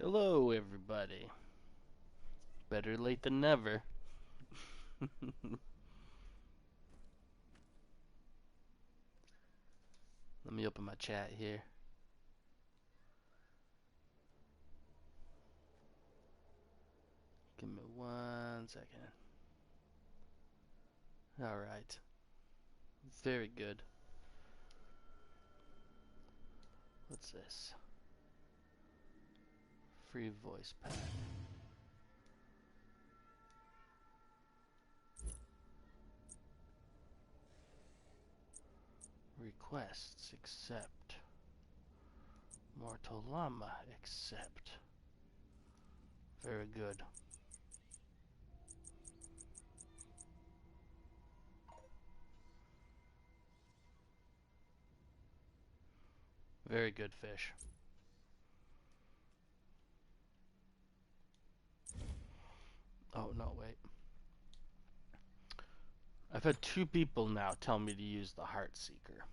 Hello, everybody. Better late than never. Let me open my chat here. Give me 1 second. Alright. Very good. What's this? Free voice pack. Requests. Accept. Mortal Llama. Accept. Very good. Very good fish. Oh, no, wait. I've had 2 people now tell me to use the Heart Seeker.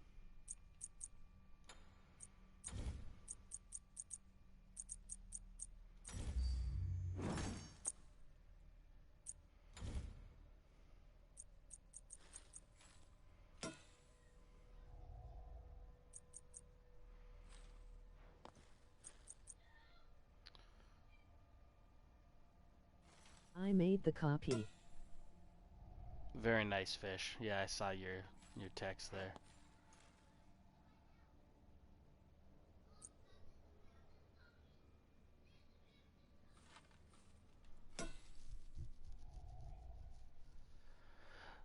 I made the copy. Very nice fish. Yeah, I saw your text there.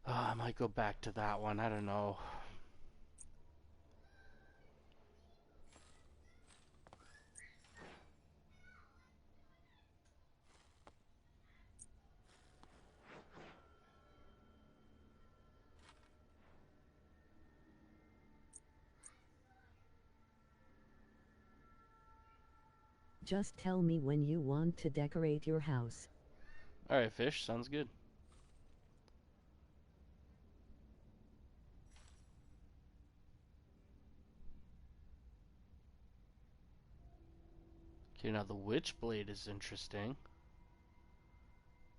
I might go back to that one. I don't know. Just tell me when you want to decorate your house. Alright, fish. Sounds good. Okay, now the Witchblade is interesting.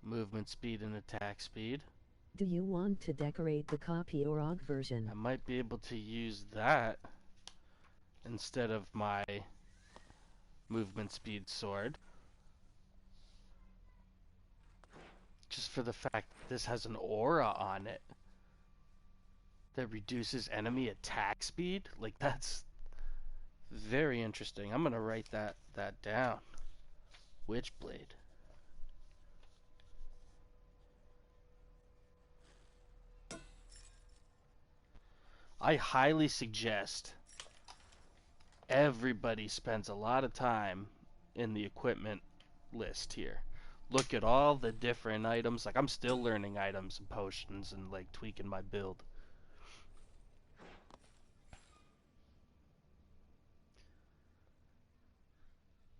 Movement speed and attack speed. Do you want to decorate the copy or OG version? I might be able to use that instead of my movement speed sword. Just for the fact that this has an aura on it that reduces enemy attack speed. Like, that's very interesting. I'm gonna write that down. Witchblade. I highly suggest everybody spends a lot of time in the equipment list here. Look at all the different items. Like, I'm still learning items and potions and like tweaking my build.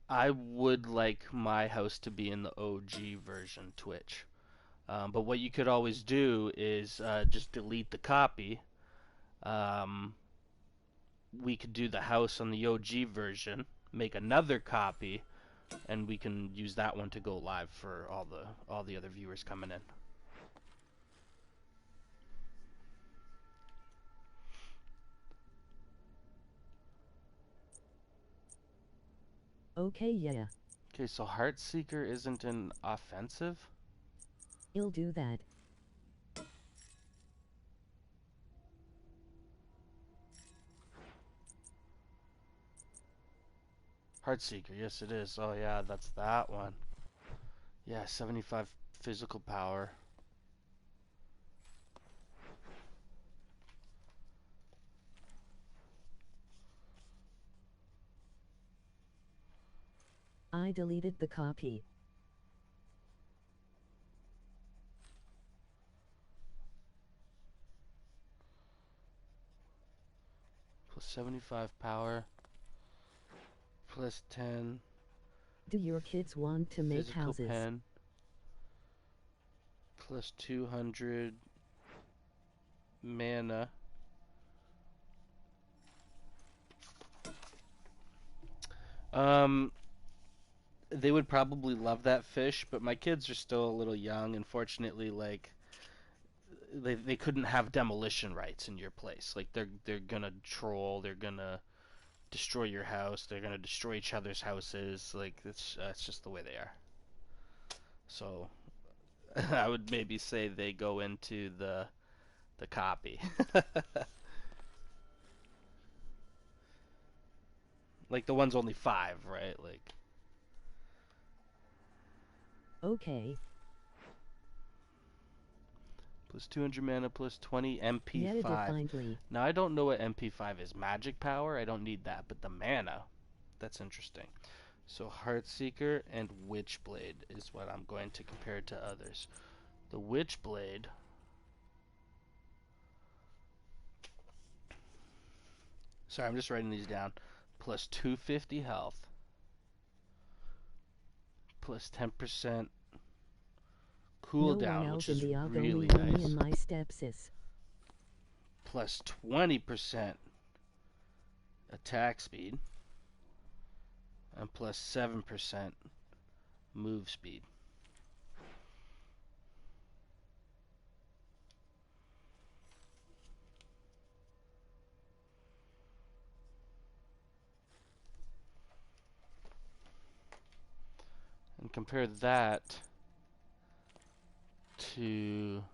I would like my house to be in the OG version Twitch. But what you could always do is just delete the copy. Um, we could do the house on the OG version, make another copy, and we can use that one to go live for all the other viewers coming in. Okay, yeah. Okay, so Heartseeker isn't an offensive? I'll do that. Heartseeker, yes it is. Oh yeah, that's that one. Yeah, 75 physical power. I deleted the copy. Plus 75 power. Plus 10 Do your kids want to make physical houses? pen. Plus 200 mana. Um, They would probably love that fish, but my kids are still a little young. Unfortunately, like they couldn't have demolition rights in your place. Like they're gonna troll, they're gonna destroy your house, they're gonna destroy each other's houses. Like it's just the way they are. So I would maybe say they go into the copy. Like the one's only 5, right? Like Okay, plus 200 mana plus 20 yet it MP5. definitely. Now I don't know what MP5 is. Magic power? I don't need that, but the mana, that's interesting. So Heartseeker and Witchblade is what I'm going to compare to others. The Witchblade, sorry, I'm just writing these down. Plus 250 health, plus 10% No one cooldown, which else in is the AUG, only really you, me, nice. and my stepsis. Plus 20% attack speed, and plus 7% move speed. And compare that to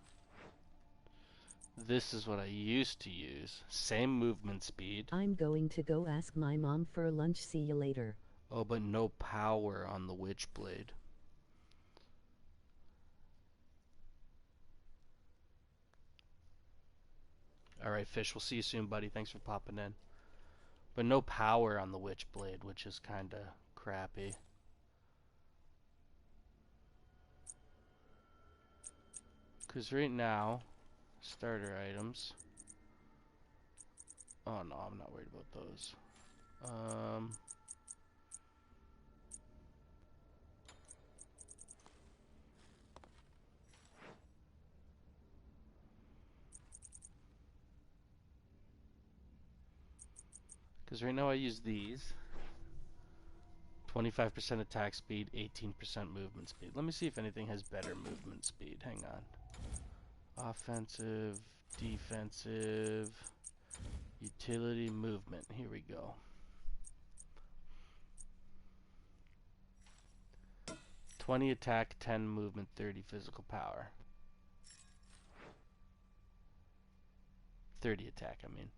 this is what I used to use. Same movement speed. I'm going to go ask my mom for lunch. See you later. Oh, but no power on the Witchblade. Alright, Fish, we'll see you soon, buddy. Thanks for popping in. But no power on the Witchblade, which is kinda crappy. Because right now, starter items. Oh no, I'm not worried about those. Um, because right now I use these. 25% attack speed, 18% movement speed. Let me see if anything has better movement speed. Hang on. Offensive, defensive, utility, movement. Here we go. 20 attack, 10 movement, 30 physical power. 30 attack, I mean.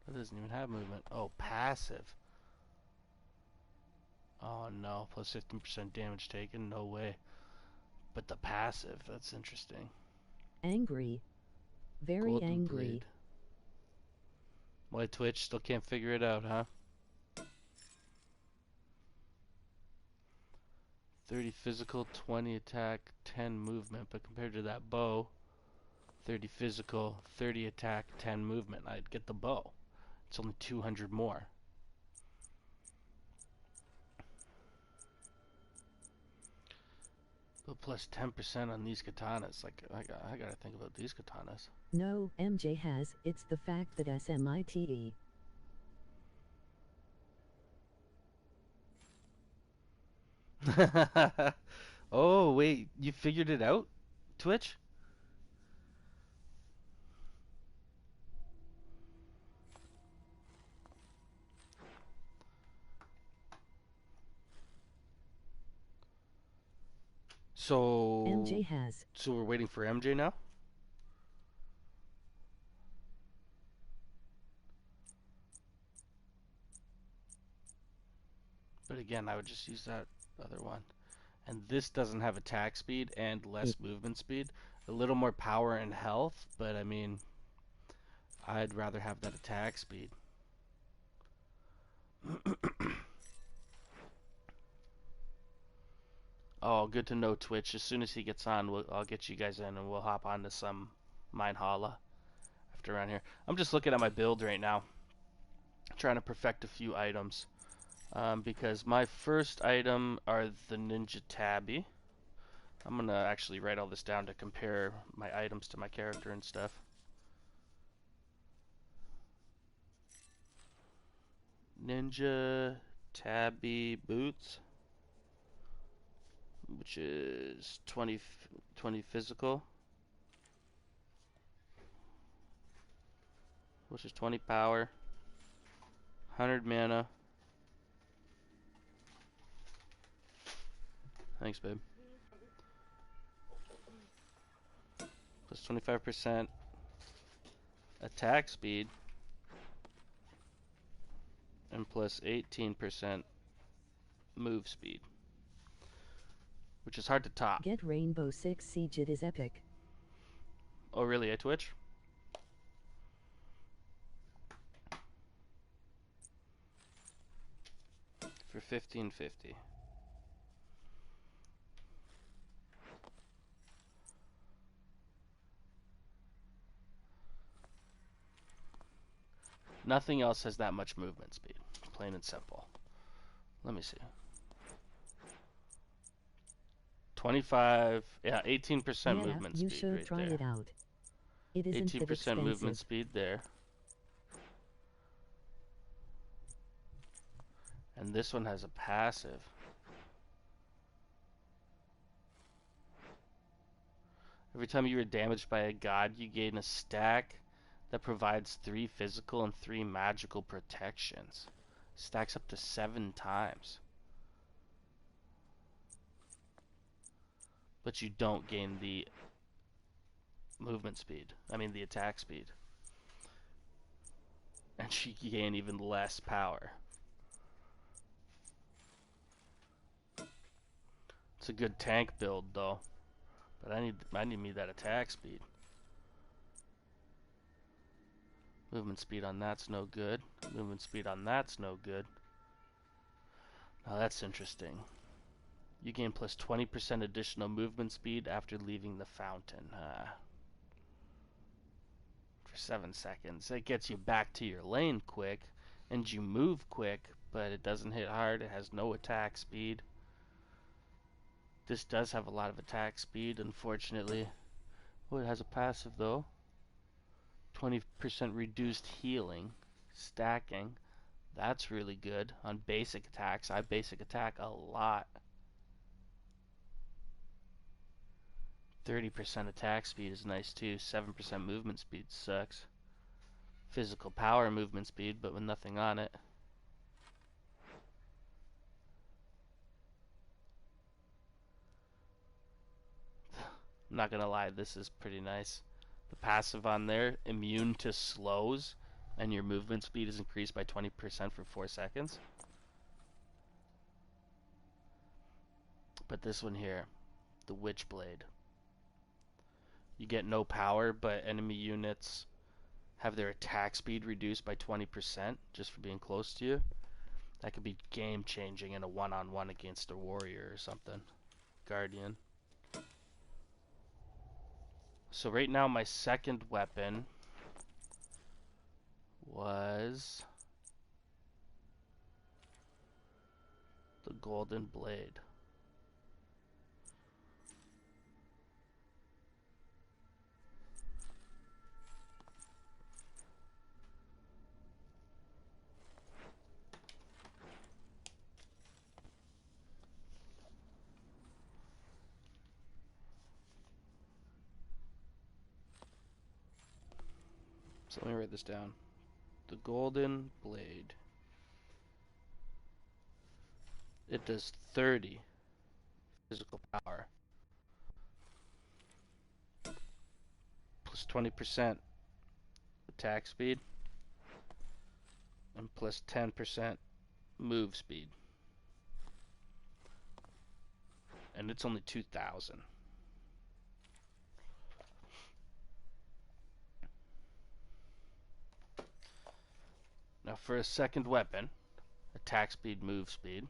That doesn't even have movement. Oh, passive. Oh no, plus 15% damage taken? No way. But the passive, that's interesting. Angry. Very Golden angry. Blade. Why Twitch still can't figure it out, huh? 30 physical, 20 attack, 10 movement, but compared to that bow, 30 physical, 30 attack, 10 movement, I'd get the bow. It's only 200 more. But plus 10% on these katanas. Like, I gotta think about these katanas. No, MJ has. It's the fact that Smite. Oh, wait, you figured it out, Twitch? MJ So, has. so we're waiting for MJ now? But again, I would just use that other one. And this doesn't have attack speed and less movement speed. A little more power and health, but I mean, I'd rather have that attack speed. Oh, good to know, Twitch. As soon as he gets on, I'll get you guys in and we'll hop on to some Mine Holla after around here. I'm just looking at my build right now, trying to perfect a few items. Because my first item are the Ninja Tabby. I'm gonna actually write all this down to compare my items to my character and stuff. Ninja Tabby Boots, which is 20 physical, which is 20 power, 100 mana. Thanks, babe. Plus 25% attack speed, and plus 18% move speed, which is hard to top. Get Rainbow Six Siege, it is epic. Oh, really? At Twitch? For 15.50. Nothing else has that much movement speed. Plain and simple. Let me see. 25, yeah, 18% Yeah, movement you speed should right try there. it out. It isn't that 18% movement expensive. speed there. And this one has a passive. Every time you are damaged by a god, you gain a stack that provides 3 physical and 3 magical protections. Stacks up to 7 times. But you don't gain the movement speed. I mean the attack speed. And you gain even less power. It's a good tank build though. But I need me that attack speed. Movement speed on that's no good. Movement speed on that's no good. Now that's interesting. You gain plus 20% additional movement speed after leaving the fountain. For 7 seconds. It gets you back to your lane quick, and you move quick, but it doesn't hit hard. It has no attack speed. This does have a lot of attack speed, unfortunately. Oh, it has a passive though. 20% reduced healing. Stacking. That's really good on basic attacks. I basic attack a lot. 30% attack speed is nice too. 7% movement speed sucks. Physical power movement speed, but with nothing on it. I'm not gonna lie, this is pretty nice. The passive on there, immune to slows, and your movement speed is increased by 20% for 4 seconds. But this one here, the Witchblade. You get no power, but enemy units have their attack speed reduced by 20% just for being close to you. That could be game changing in a one-on-one against a warrior or something. Guardian. So right now my second weapon was the Golden Blade. So let me write this down. The Golden Blade. It does 30 physical power. Plus 20% attack speed. And plus 10% move speed. And it's only 2,000. Now for a second weapon, attack speed, move speed.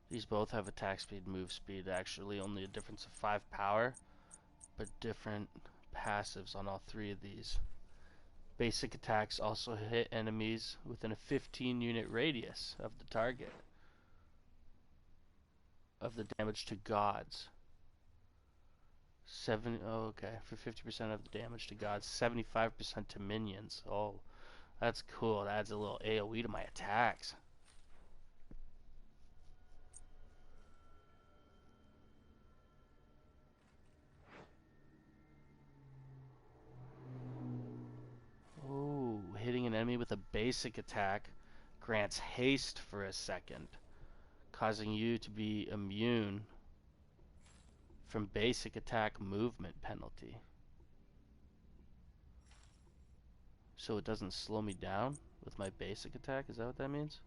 These both have attack speed, move speed, actually only a difference of 5 power, but different passives on all 3 of these. Basic attacks also hit enemies within a 15 unit radius of the target of the damage to gods. Okay, for 50% of the damage to gods, 75% to minions. Oh, that's cool. That adds a little AoE to my attacks. Oh, hitting an enemy with a basic attack grants haste for a second, causing you to be immune from basic attack movement penalty. So it doesn't slow me down with my basic attack? Is that what that means?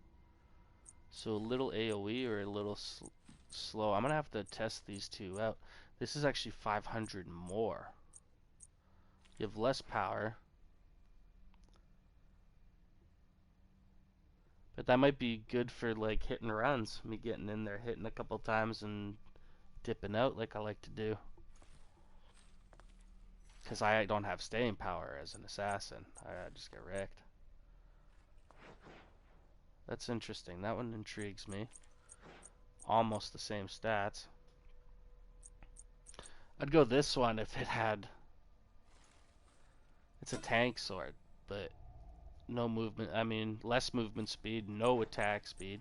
So a little AoE or a little slow. I'm going to have to test these two out. This is actually 500 more. You have less power. But that might be good for like hit and runs. Me getting in there, hitting a couple times and dipping out like I like to do. Because I don't have staying power as an assassin. I just get wrecked. That's interesting. That one intrigues me. Almost the same stats. I'd go this one if it had... It's a tank sword, but no movement. I mean, less movement speed, no attack speed.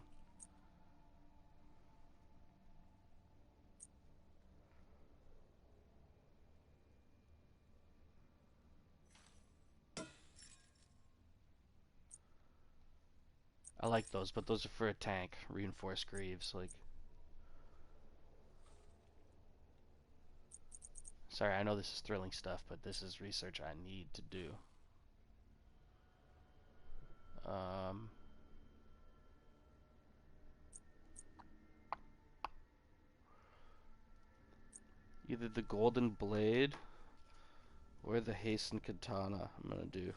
I like those, but those are for a tank. Reinforced greaves, like... Sorry, I know this is thrilling stuff, but this is research I need to do. Um... Either the golden blade or the hastened katana I'm gonna do.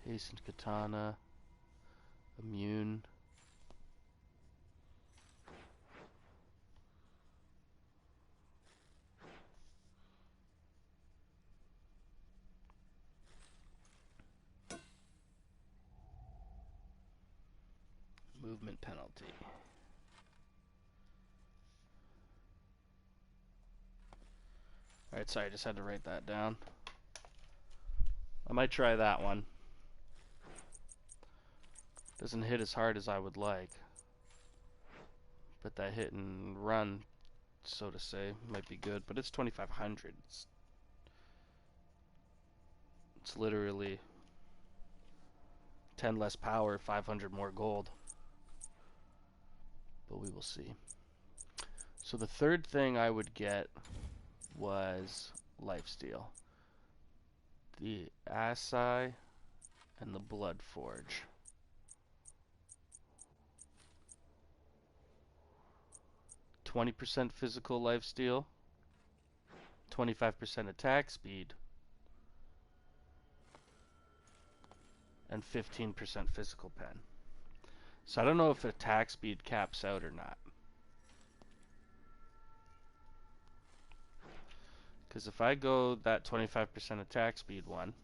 Hastened katana, immune. Movement penalty. Alright, sorry, I just had to write that down. I might try that one. Doesn't hit as hard as I would like. But that hit and run, so to say, might be good. But it's 2,500. It's literally 10 less power, 500 more gold. But we will see. So the third thing I would get was lifesteal. The Assai and the Blood Forge. 20% physical lifesteal, 25% attack speed, and 15% physical pen. So I don't know if attack speed caps out or not. Because if I go that 25% attack speed one,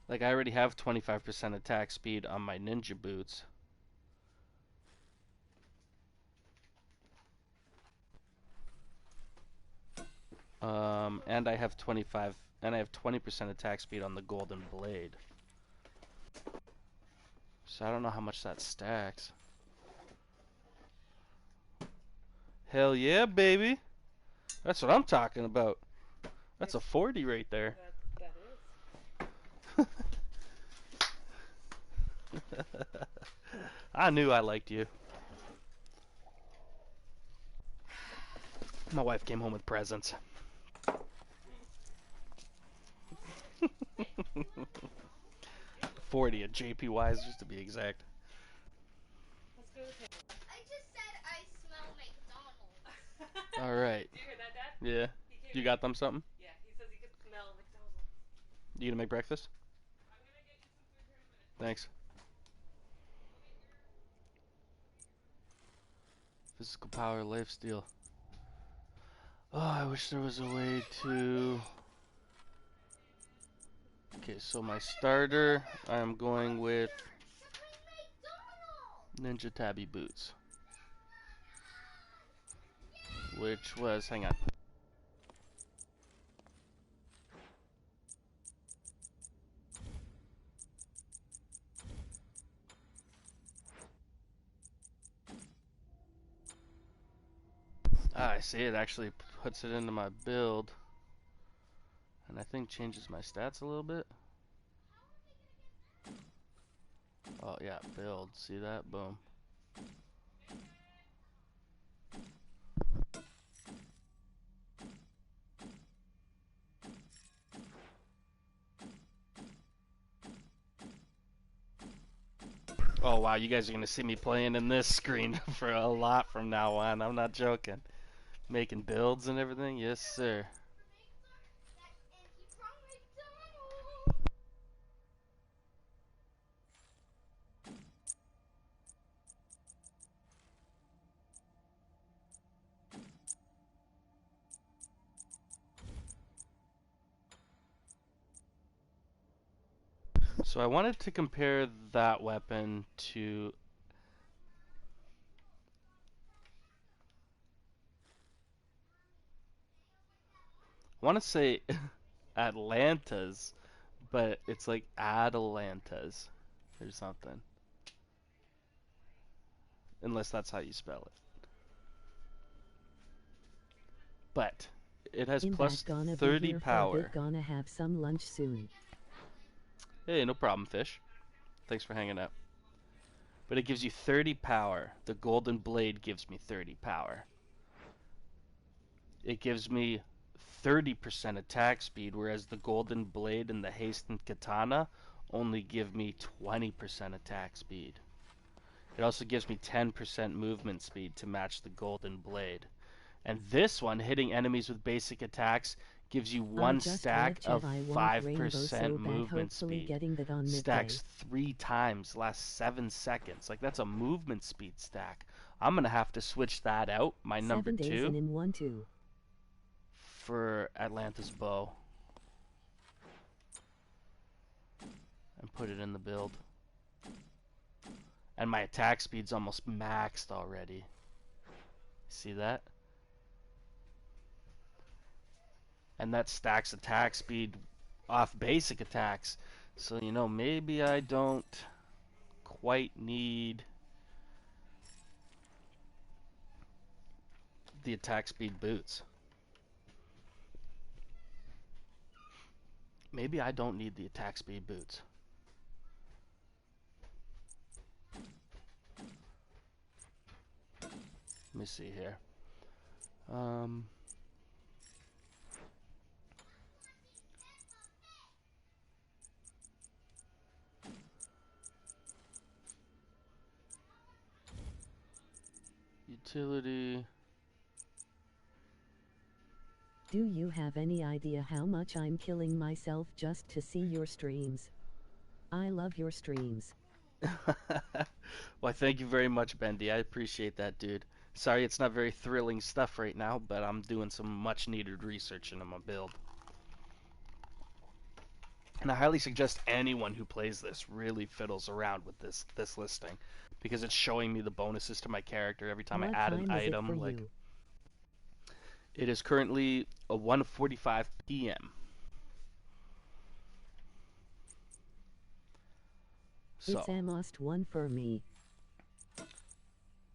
like I already have 25% attack speed on my ninja boots. And I have 20% attack speed on the golden blade. So I don't know how much that stacks. Hell yeah, baby. That's what I'm talking about. That's a 40 right there. That is. I knew I liked you. My wife came home with presents. 40 at JPY's just to be exact. Let's go with him. All right. Do you hear that, Dad? Yeah. You got them something? Yeah, he says he could smell McDonald's. You gonna make breakfast? I'm gonna get you some food here in a minute. Thanks. Go get your. Physical power, life steal. Oh, I wish there was a way to. Okay, so my starter, I'm going with Ninja Tabby boots, which was, hang on. Ah, I see it actually puts it into my build, and I think changes my stats a little bit. Oh yeah, build, see that? Boom. Oh wow, you guys are gonna see me playing in this screen for a lot from now on. I'm not joking. Making builds and everything, yes sir. So I wanted to compare that weapon to, I want to say Atlanta's, but it's like Atalanta's or something. Unless that's how you spell it. But it has In plus that gonna be 30 here for a bit, power. gonna have some lunch soon. Hey, no problem, fish. Thanks for hanging out. But it gives you 30 power. The golden blade gives me 30 power. It gives me 30% attack speed, whereas the golden blade and the hastened katana only give me 20% attack speed. It also gives me 10% movement speed to match the golden blade. And this one, hitting enemies with basic attacks, gives you I one just stack read of chat I want rainbow 5% so bad, movement hopefully speed. getting that on midday. Stacks 3 times, lasts 7 seconds. Like, that's a movement speed stack. I'm going to have to switch that out, my number 7 days 2, in 1-2. for Atlanta's bow. And put it in the build. And my attack speed's almost maxed already. See that? And that stacks attack speed off basic attacks. So, you know, maybe I don't quite need the attack speed boots. Maybe I don't need the attack speed boots. Let me see here. Utility. Do you have any idea how much I'm killing myself just to see your streams? I love your streams. Well, thank you very much, Bendy. I appreciate that, dude. Sorry it's not very thrilling stuff right now, but I'm doing some much needed research into my build. And I highly suggest anyone who plays this really fiddles around with this listing, because it's showing me the bonuses to my character every time I What add an time is it for item. Like, you? it is currently a 1:45 p.m. So, It's almost 1 for me.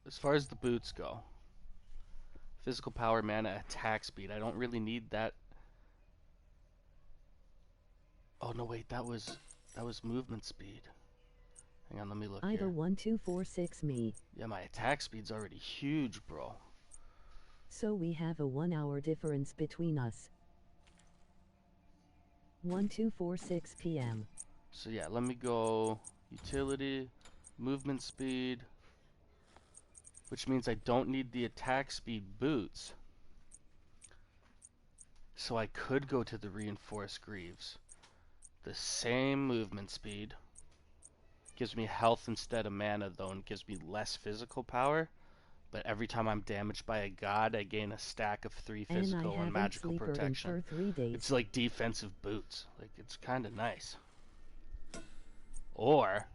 as far as the boots go, physical power, mana, attack speed, I don't really need that. Oh no, wait, that was movement speed. Hang on, let me look Either here. 1246 me. Yeah, my attack speed's already huge, bro. So we have a 1 hour difference between us. 1246 p.m. So yeah, let me go utility, movement speed, which means I don't need the attack speed boots. So I could go to the reinforced greaves. The same movement speed. Gives me health instead of mana though, and gives me less physical power. But every time I'm damaged by a god, I gain a stack of 3 And I physical and haven't magical sleeper in protection. for 3 days. It's like defensive boots. Like, it's kind of nice. Or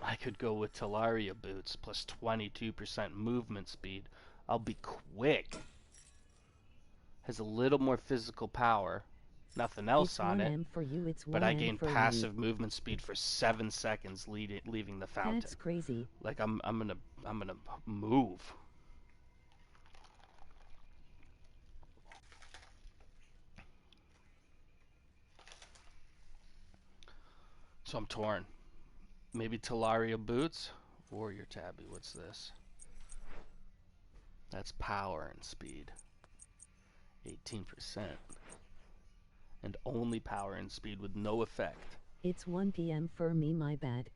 I could go with Talaria boots plus 22% movement speed. I'll be quick. Has a little more physical power. Nothing else It's on it. 1M for you, it's 1M But I gain for passive me. movement speed for 7 seconds leaving the fountain. That's crazy. Like I'm gonna move. So I'm torn. Maybe Talaria boots. Warrior Tabby. What's this? That's power and speed. 18%. And only power and speed with no effect. It's 1 PM for me, my bad.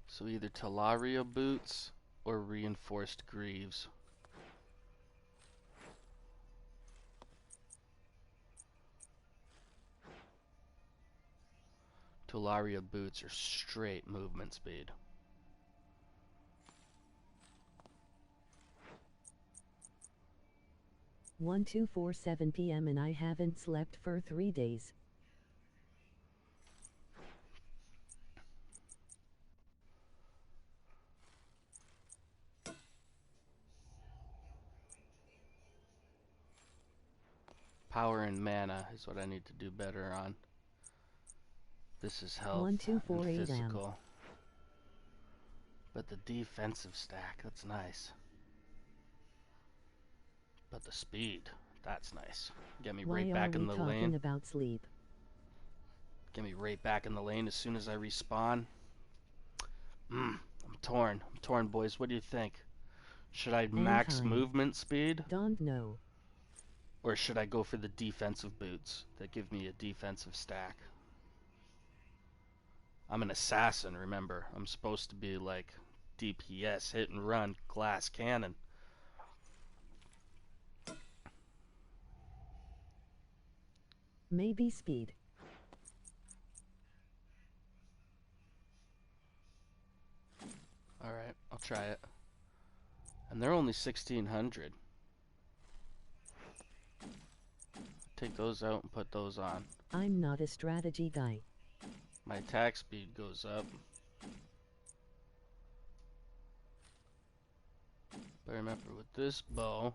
So either Talaria boots or reinforced greaves. Talaria boots are straight movement speed. One, 2, 4, 7 PM and I haven't slept for 3 days. Power and mana is what I need to do better on. This is health 1, 2, 4, and 8 M. physical. But the defensive stack, that's nice. But the speed, that's nice. Get me right back in the lane. Why are we talking about sleep? Get me right back in the lane as soon as I respawn. I'm torn. I'm torn, boys. What do you think? Should I max movement speed? Don't know. Or should I go for the defensive boots that give me a defensive stack? I'm an assassin, remember. I'm supposed to be like DPS, hit and run, glass cannon. Maybe speed. Alright, I'll try it. And they're only 1600. Take those out and put those on. I'm not a strategy guy. My attack speed goes up. But remember, with this bow,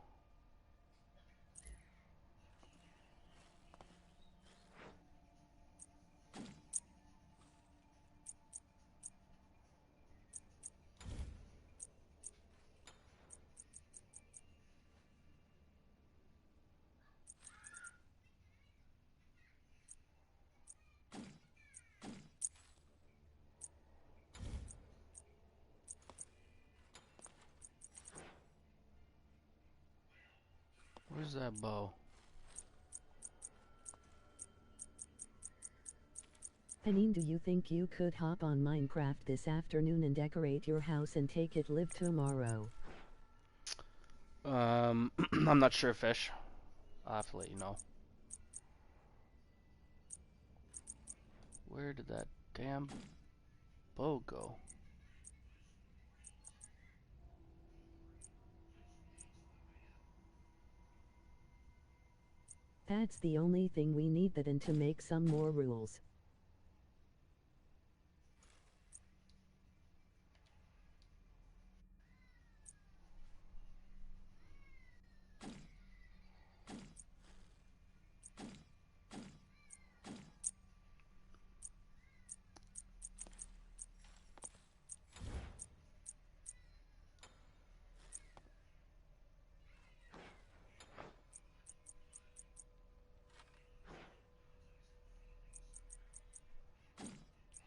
where's that bow? Thaenin, do you think you could hop on Minecraft this afternoon and decorate your house and take it live tomorrow? I'm not sure, Fish. I'll have to let you know. Where did that damn bow go? That's the only thing we need that and to make some more rules.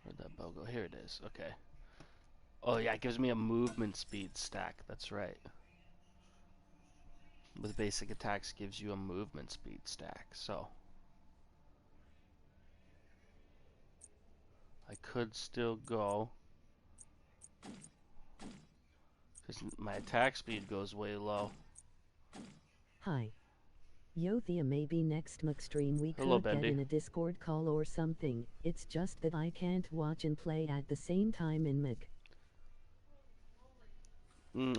Where'd that bow go? Here it is. Okay. Oh yeah, it gives me a movement speed stack. That's right. With basic attacks gives you a movement speed stack. So I could still go, because my attack speed goes way low. Hi. Yo Thea, maybe next McStream we Hello, could get Bendy. in a Discord call or something. It's just that I can't watch and play at the same time in Mick.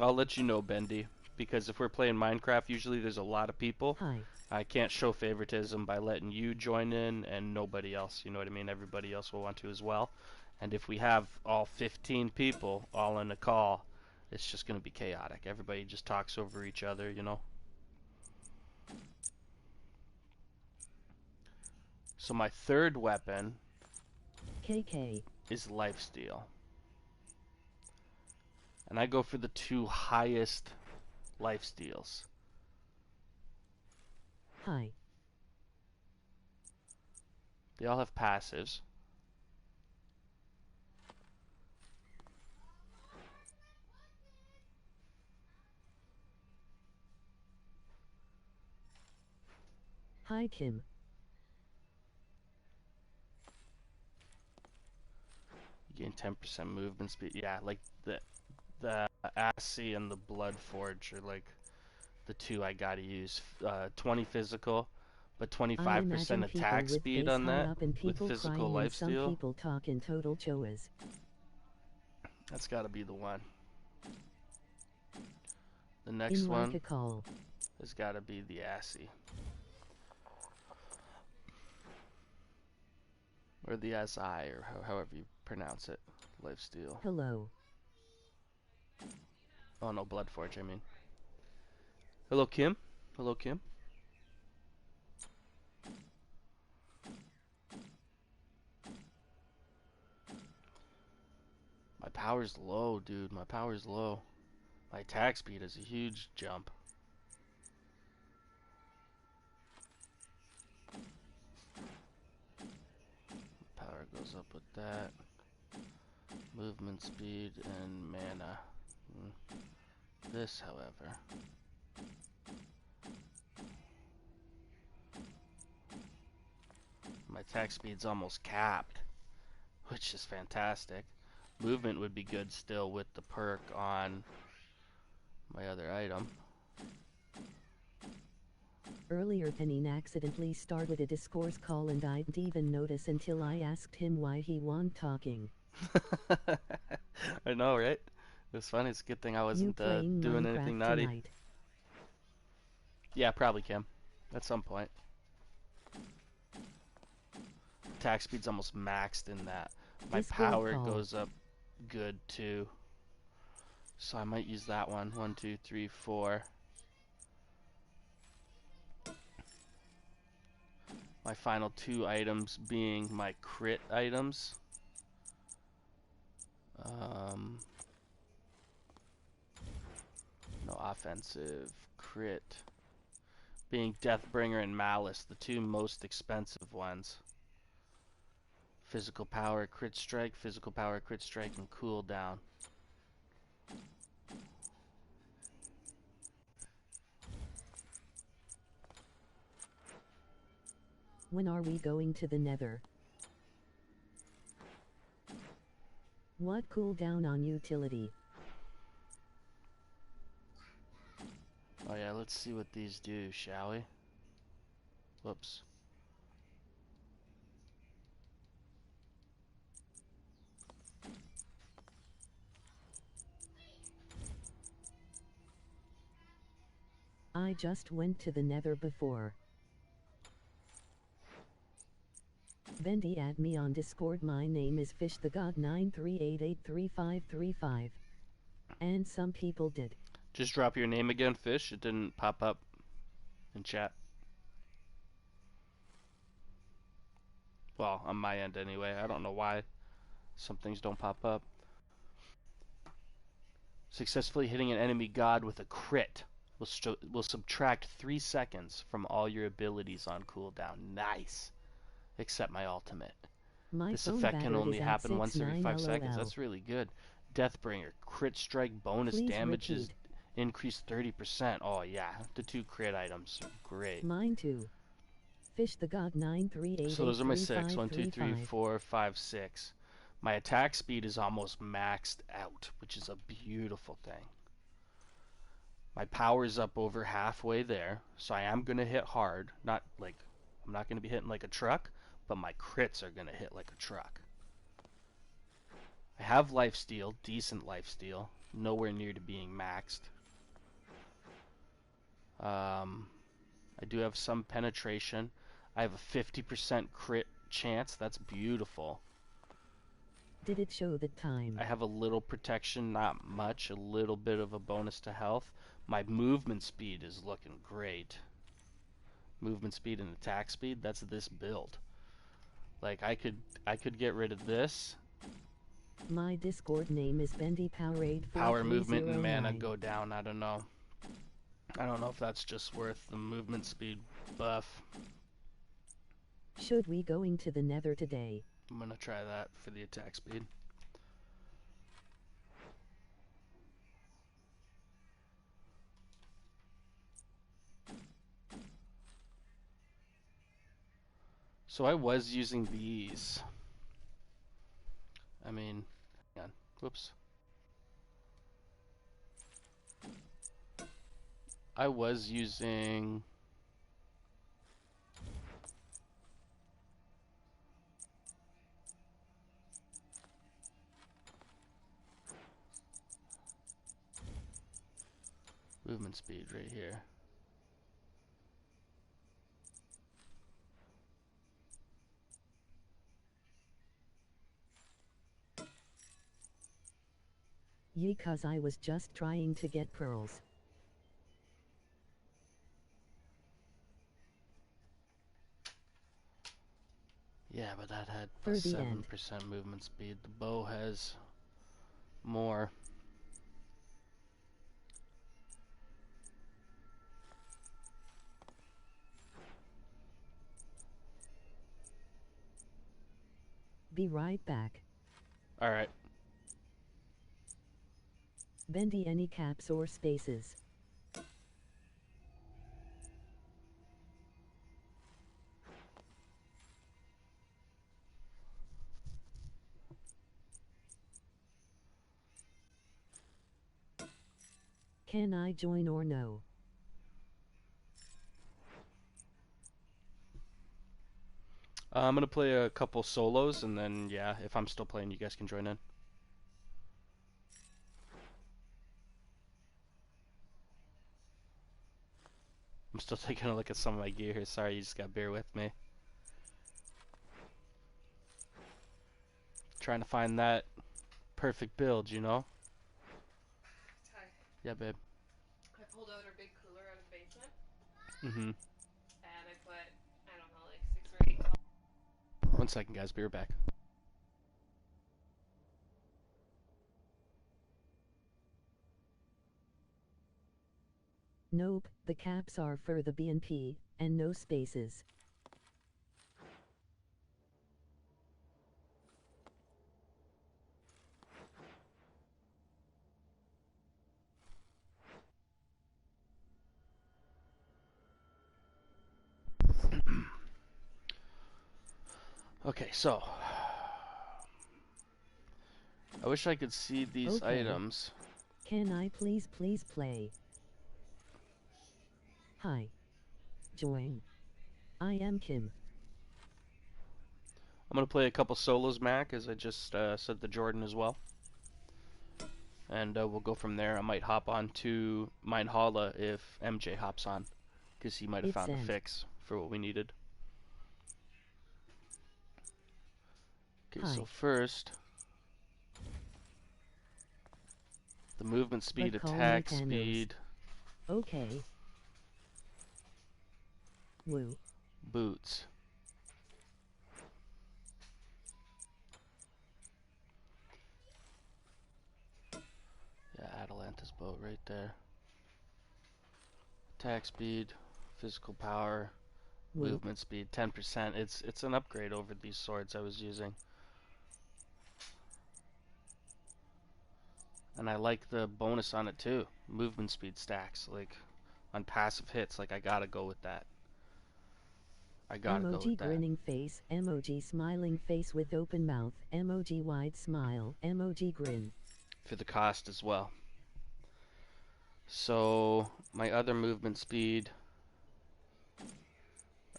I'll let you know, Bendy, because if we're playing Minecraft, usually there's a lot of people. Hi. I can't show favoritism by letting you join in and nobody else. You know what I mean? Everybody else will want to as well. And if we have all 15 people all in a call, it's just going to be chaotic. Everybody just talks over each other, you know? So my third weapon KK. is lifesteal. And I go for the two highest lifesteals. Hi. They all have passives. Hi Kim. You gain 10% movement speed. Yeah, like the Assy and the Blood Forge are like the two I gotta use. 20 physical, but I imagine 25% people attack with speed base on high that up and with people physical crying and some lifesteal. people talk in total choas. That's gotta be the one. The In next like one a call. has gotta be the Assy. Or the SI, or however you pronounce it. Lifesteal. Hello. Oh no, Blood Forge, I mean. Hello, Kim. Hello, Kim. My power's low, dude. My power's low. My attack speed is a huge jump. Power goes up with that. Movement speed and mana. This, however. My attack speed's almost capped, which is fantastic. Movement would be good still with the perk on my other item. Earlier Thaenin accidentally started a discourse call and I didn't even notice until I asked him why he wasn't talking. I know, right? It was funny. It's a good thing I You wasn't playing doing anything Minecraft naughty. tonight? Yeah, probably Kim. At some point. Attack speed's almost maxed in that. My Discord power call. goes up good too. So I might use that one. 1, 2, 3, 4. My final two items being my crit items. No offensive. Crit. Being Deathbringer and Malice, the two most expensive ones. Physical power, crit strike, and cooldown. When are we going to the nether? What cooldown on utility? Oh yeah, let's see what these do, shall we? Whoops. I just went to the nether before. Bendy, add me on Discord. My name is FishTheGod93883535. And some people did. Just drop your name again, Fish. It didn't pop up in chat. Well, on my end anyway. I don't know why some things don't pop up. Successfully hitting an enemy god with a crit will subtract 3 seconds from all your abilities on cooldown. Nice. Except my ultimate. My This phone effect can battery only is at happen once every 5 69 seconds. LOL. That's really good. Deathbringer. Crit strike bonus Please damage is repeat. increased 30%. Oh yeah, the two crit items are great. Mine too. FishTheGod93883535. So those are my 6. 1, 2, 3, 4, 5, 6. My attack speed is almost maxed out, which is a beautiful thing. My power's up over halfway there, so I am going to hit hard. Not like, I'm not going to be hitting like a truck, but my crits are going to hit like a truck. I have lifesteal, decent lifesteal, nowhere near to being maxed. I do have some penetration. I have a 50% crit chance. That's beautiful. Did it show the time? I have a little protection, not much, a little bit of a bonus to health. My movement speed is looking great. Movement speed and attack speed, that's this build. Like I could get rid of this. My Discord name is BendyPowerade4309. Power, movement, and mana go down. I don't know. I don't know if that's just worth the movement speed buff. Should we going to the Nether today? I'm gonna try that for the attack speed. So I was using these. I mean, hang on. Whoops. I was using movement speed right here. Yea, cause I was just trying to get pearls. Yeah, but that had For a the 7% movement speed. The bow has more. Be right back. Alright. Bendy, any caps or spaces? Can I join or no? I'm gonna play a couple solos, and then, yeah, if I'm still playing, you guys can join in. I'm still taking a look at some of my gear here. Sorry, you just gotta bear with me. Trying to find that perfect build, you know? Ty, Yeah, babe. I pulled out our big cooler out of the basement, Mm-hmm. and I put, I don't know, like 6 or 8 bottles. 1 second, guys. Be right back. Nope, the caps are for the BNP, and no spaces. Okay, so I wish I could see these Okay. items. Can I please play? Hi. Join. I am Kim. I'm gonna play a couple solos, Mac, as I just said to Jordan as well. And we'll go from there. I might hop on to Mine Holla if MJ hops on, because he might have It's found a sent. fix for what we needed. Okay, Hi. so first, the movement speed, But call me attack Thanos. speed, Okay. Woo. boots. Yeah, Atalanta's boat right there. Attack speed, physical power, Woo. movement speed, 10%. It's an upgrade over these swords I was using. And I like the bonus on it too. Movement speed stacks, like on passive hits, like I gotta go with that. I gotta go Emoji with that. grinning face, emoji smiling face with open mouth, emoji wide smile, emoji grin. For the cost as well. So my other movement speed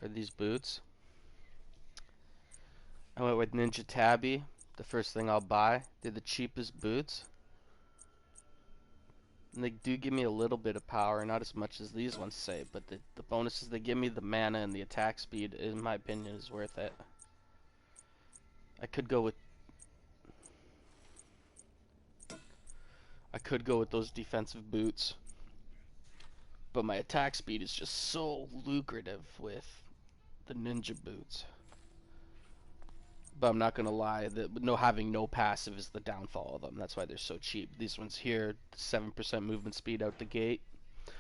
are these boots. I went with Ninja Tabby. The first thing I'll buy. They're the cheapest boots. And they do give me a little bit of power, not as much as these ones say, but the bonuses they give me, the mana and the attack speed, in my opinion, is worth it. I could go with those defensive boots, but my attack speed is just so lucrative with the ninja boots. But I'm not gonna lie, having no passive is the downfall of them. That's why they're so cheap. These ones here, 7% movement speed out the gate,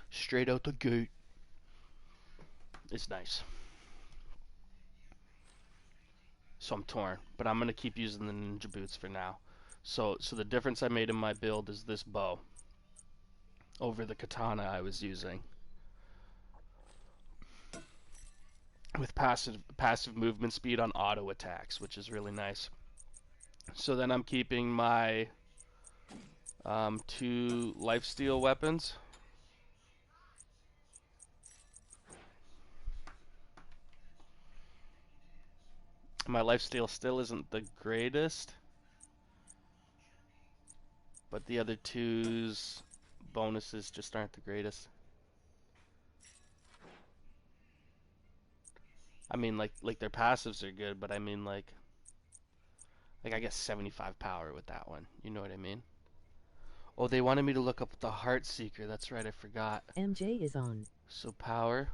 straight out the gate. It's nice. So I'm torn, but I'm gonna keep using the ninja boots for now. So the difference I made in my build is this bow over the katana I was using, with passive movement speed on auto attacks, which is really nice. So then I'm keeping my 2 lifesteal weapons. My lifesteal still isn't the greatest, but the other 2's bonuses just aren't the greatest. I mean, like their passives are good, but I mean like I guess 75 power with that one. You know what I mean? Oh, they wanted me to look up the Heart Seeker. That's right, I forgot. MJ is on. So power.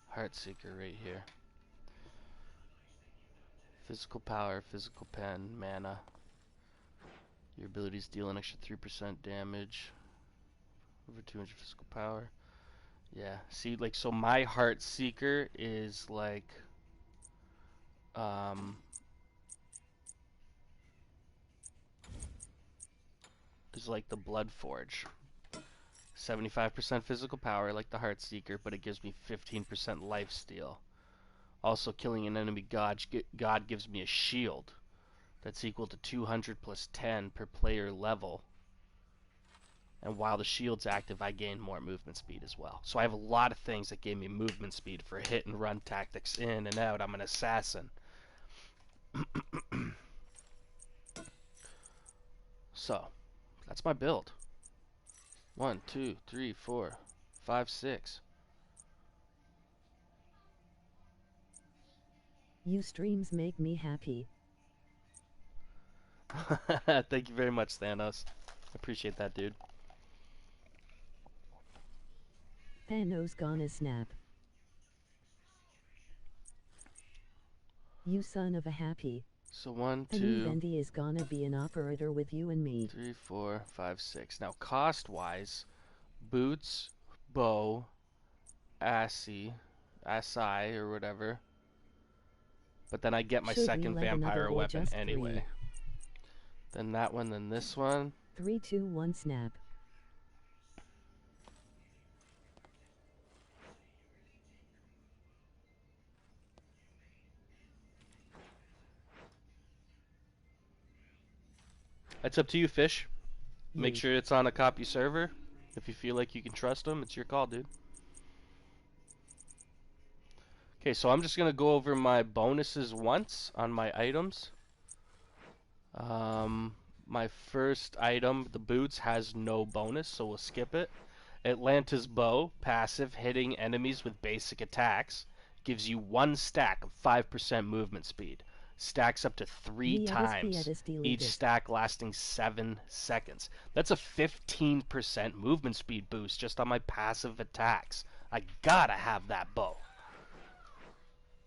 Heart Seeker right here. Physical power, physical pen, mana. Your abilities deal an extra 3% damage. Over 200 physical power. Yeah, see, like, so my Heart Seeker is like, the Blood Forge. 75% physical power, like the Heart Seeker, but it gives me 15% life steal. Also, killing an enemy god gives me a shield that's equal to 200 plus 10 per player level. And while the shield's active, I gain more movement speed as well. So I have a lot of things that gave me movement speed for hit and run tactics in and out. I'm an assassin. So, that's my build. 1, 2, 3, 4, 5, 6. You streams make me happy. Thank you very much, Thanos. I appreciate that, dude. Thanos gonna snap. You son of a happy. So 1, And 2, Vendy is gonna be an operator with you and me. 3, 4, 5, 6. Now, cost-wise, boots, bow, assy, or whatever. But then I get my Should we second let another vampire or weapon just anyway. 3? Then that one, then this one. 3, 2, 1 snap. It's up to you, Fish. Make Yeet. sure it's on a copy server. If you feel like you can trust them, it's your call, dude. Okay, so I'm just going to go over my bonuses once on my items. My first item, the boots, has no bonus, so we'll skip it. Atlanta's bow, passive, hitting enemies with basic attacks, gives you 1 stack of 5% movement speed. Stacks up to 3 times, each stack lasting 7 seconds. That's a 15% movement speed boost just on my passive attacks. I gotta have that bow.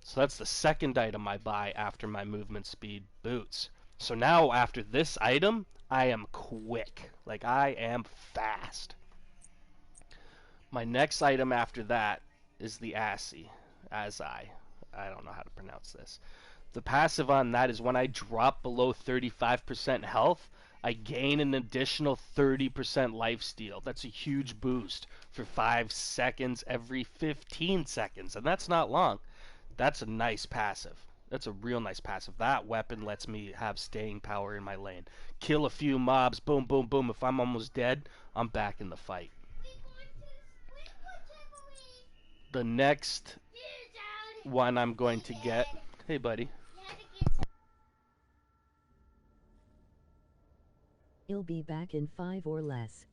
So that's the second item I buy after my movement speed boots. So now after this item, I am quick. Like, I am fast. My next item after that is the Assy. I don't know how to pronounce this. The passive on that is when I drop below 35% health, I gain an additional 30% lifesteal. That's a huge boost for 5 seconds every 15 seconds, and that's not long. That's a nice passive. That's a real nice passive. That weapon lets me have staying power in my lane. Kill a few mobs, boom, boom, boom. If I'm almost dead, I'm back in the fight. The next one I'm going to get... Hey, buddy. He'll be back in 5 or less.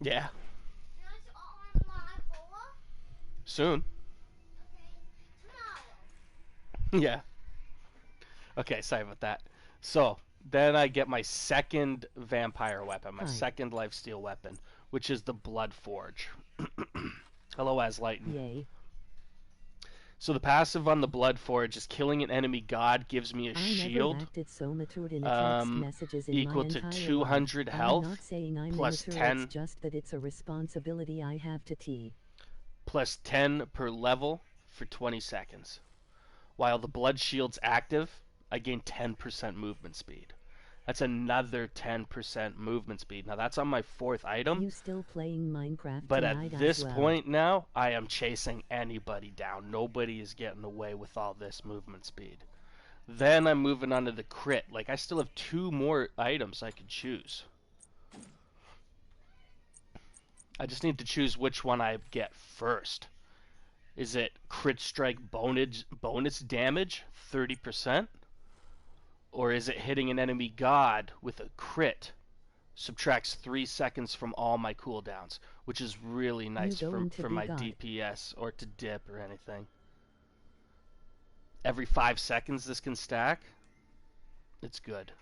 Yeah. Soon. Yeah. Okay, sorry about that. So, then I get my second vampire weapon, my second lifesteal weapon, which is the Blood Forge. Hello, Aslighten. Yay. So the passive on the Blood Forge is killing an enemy god gives me a shield never acted so matured in text messages in equal my to entire 200 life. health I'm not saying I'm plus immature, 10 it's just that it's a responsibility I have to take. plus 10 per level for 20 seconds. While the Blood Shield's active, I gain 10% movement speed. That's another 10% movement speed. Now that's on my 4th item. You still playing Minecraft But tonight at this as well? point now, I am chasing anybody down. Nobody is getting away with all this movement speed. Then I'm moving on to the crit. Like, I still have 2 more items I could choose. I just need to choose which one I get first. Is it crit strike bonus damage, 30%? Or is it hitting an enemy god with a crit? Subtracts 3 seconds from all my cooldowns, which is really nice for my DPS or to dip or anything. Every 5 seconds this can stack. It's good.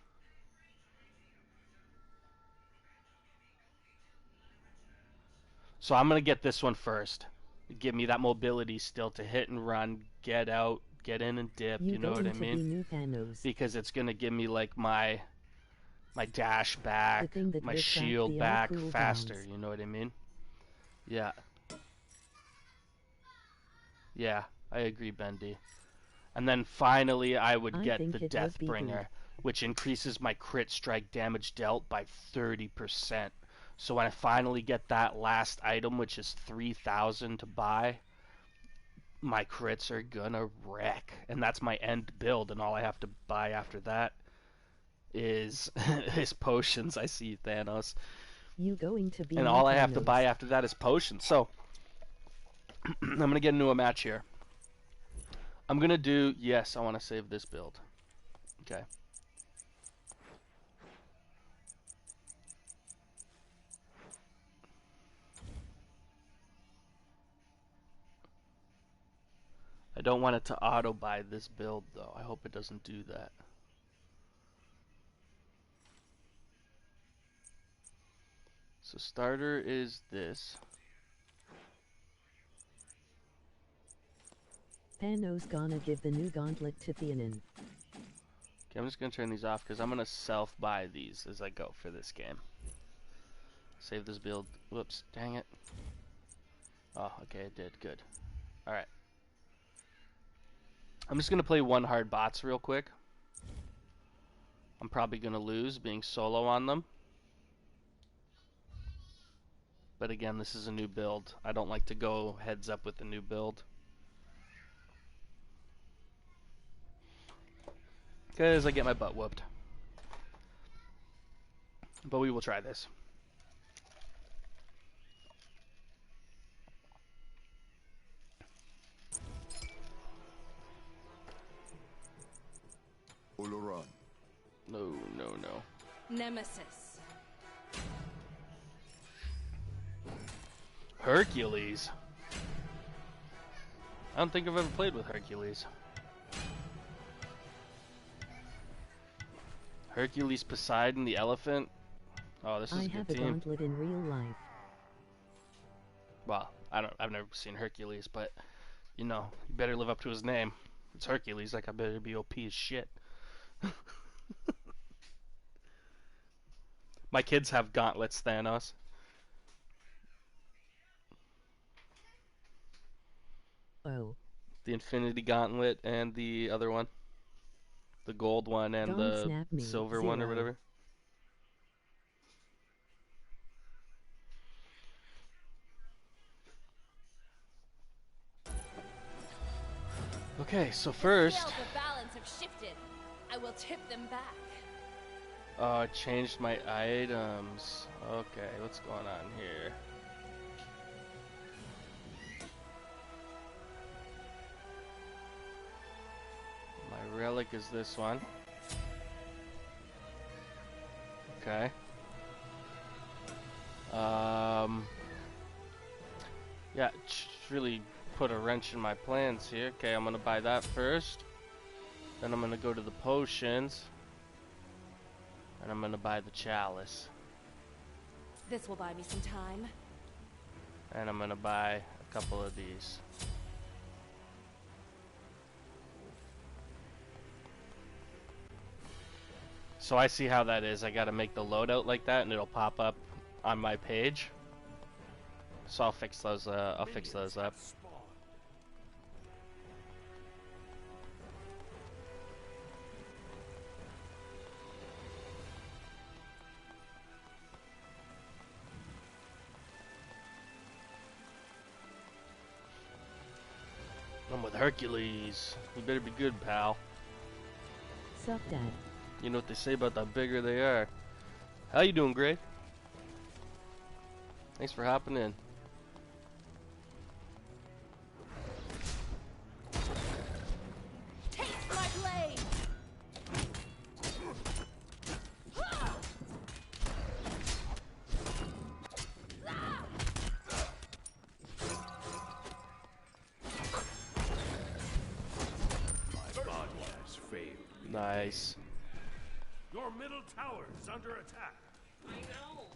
So I'm going to get this one first. Give me that mobility still to hit and run, get out, get in and dip, you know what I mean? Because it's going to give me like my dash back, my shield back faster, you know what I mean? Yeah. Yeah, I agree, Bendy. And then finally I would get the Deathbringer, which increases my crit strike damage dealt by 30%. So when I finally get that last item, which is 3,000 to buy, my crits are gonna wreck. And that's my end build, and all I have to buy after that is is potions. I see Thanos. You going to be and all I have to buy after that is potions. So I'm gonna get into a match here. I'm gonna do, yes, I want to save this build. Okay. I don't want it to auto buy this build though. I hope it doesn't do that. So starter is this. Pano's gonna give the new gauntlet to Thaenin. Okay, I'm just gonna turn these off because I'm gonna self-buy these as I go for this game. Save this build. Whoops, dang it. Oh, okay, it did. Good. Alright. I'm just gonna play 1 hard bots real quick. I'm probably gonna lose being solo on them. But again, this is a new build. I don't like to go heads up with a new build. Because I get my butt whooped. But we will try this. No, no, no. Nemesis. Hercules? I don't think I've ever played with Hercules. Hercules, Poseidon, the elephant. Oh, this is a good team. I have a gauntlet in real life. Well, I've never seen Hercules, but you know, you better live up to his name. It's Hercules, like I better be OP as shit. My kids have gauntlets, Thanos. Oh. The Infinity Gauntlet and the other one. The gold one and Don't the snap me. silver one or 0. whatever. Okay, so first... The balance have shifted. I will tip them back. Oh, I changed my items. Okay, what's going on here? My relic is this one. Okay. Yeah, really put a wrench in my plans here. Okay, I'm gonna buy that first. Then I'm gonna go to the potions. And I'm gonna buy the chalice. This will buy me some time. And I'm gonna buy a couple of these. So I see how that is. I gotta make the loadout like that and it'll pop up on my page. So I'll fix those up. I'm with Hercules. You better be good, pal. Sup, Dad? You know what they say about the bigger they are. How you doing, Gray? Thanks for hopping in. Taste my blade! My body has failed. Nice. Your middle tower is under attack. I know.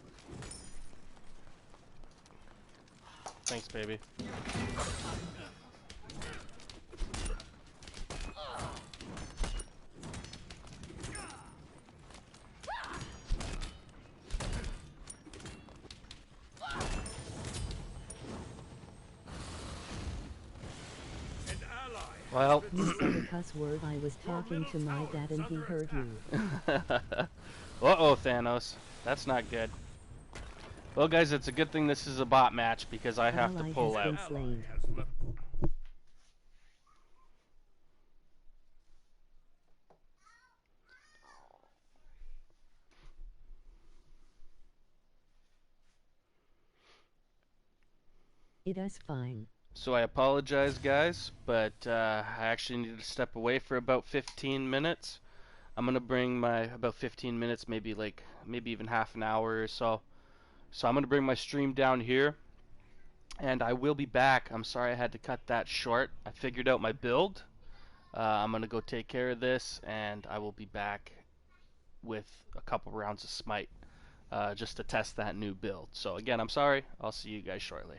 Thanks, baby. An ally. Well, You said a cuss word. I was talking to my dad and he heard you. uh-oh, Thanos. That's not good. Well, guys, it's a good thing this is a bot match because I have to Ally pull has out. been slain. Has left. It is fine. So I apologize, guys, but I actually need to step away for about 15 minutes. I'm gonna bring my about 15 minutes, maybe even half an hour or so. So I'm gonna bring my stream down here, and I will be back. I'm sorry I had to cut that short. I figured out my build. I'm gonna go take care of this, and I will be back with a couple rounds of Smite, just to test that new build. So again, I'm sorry. I'll see you guys shortly.